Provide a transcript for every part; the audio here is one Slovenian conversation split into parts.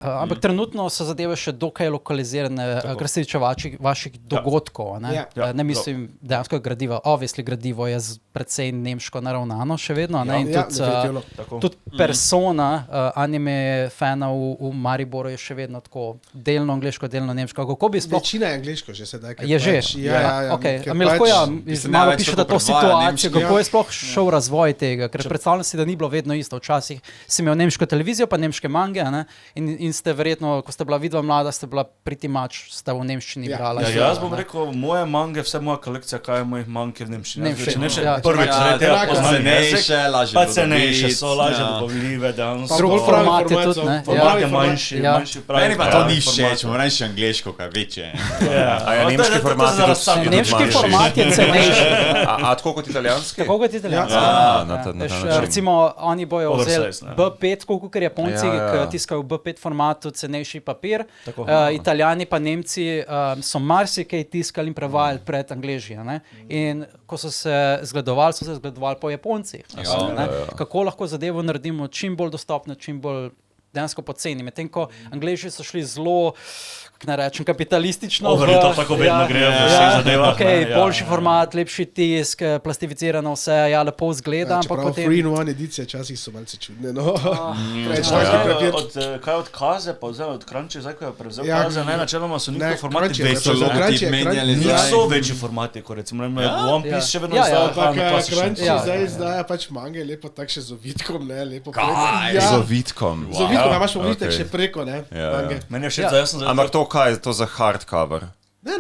Ampak trenutno so zadeve še dokaj lokalizirane, kar se tiče vaših dogodkov. Ne mislim, dejansko gradivo, obviously gradivo je precej nemško naravnano še vedno. In tudi persona anime fana v Mariboru je še vedno tako delno angleško, delno nemško. Kako bi sploh... Večina je angleško že sedaj. Je že? Mi lahko malo pišete to situacijo, kako je sploh šel razvoj tega, ker predstavljam si, da ni bilo vedno isto. Včasih si imel nemško televizijo, pa nemške mange, in ste verjetno, ko ste bila vidva mlada, ste bila pretty much, ste v nemščini brala. Jaz bom rekel, moje mange, vse moja kolekcija, kaj je mojih mange v nemščini. Prvič, pa cenejše so, lažje dobavljive, drugi format je tudi, format je manjši pravi. Meni pa to ni všeč, moram reči angleško, kaj večje. A je nemški format je tudi nemški format je cenejši. A tako kot italijanski? Tako kot italijanski. Recimo, oni bojo vzeli B5, koliko ker Japonci tiskajo v B5 formatu cenejši papir, Italijani pa Nemci so marsikaj tiskali in prevajali pred Angleži. In ko so se zgledovali po Japoncih. Kako lahko zadevo naredimo čim bolj dostopno, čim bolj dejansko poceni. Medtem ko Angleži so šli zelo, ne rečem, kapitalistično. To tako vedno gre v vseh zadevah. Boljši format, lepši tisk, plastificirano vse, lepo izgleda. Čeprav free-in-one edicije časih so malce čudne. Kaj od Kaze, pa od Crunchy, zdaj ko je prevzel Kaze, načeloma so njihovi formati večji. Niso večji formati, kot recimo One Piece še vedno izdaja. Crunchy zdaj izdaja pač mange, lepo tak še z ovitkom, lepo preko. Kaj? Z ovitkom? Z ovitkom, imaš ovitek še preko, Meni je všeč, da jaz sem zdaj... Ampak to kaj je to za hardcover? Ne,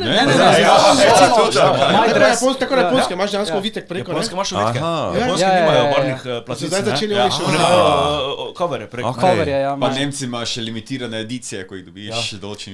tako na Japonske, imaš dejansko ovitek preko. Japonske imaš ovitke. Japonske nimajo barvnih platic. Zdaj začeli ovi še coverje preko. Pa Nemci imaš limitirane edicije, ko jih dobiš določen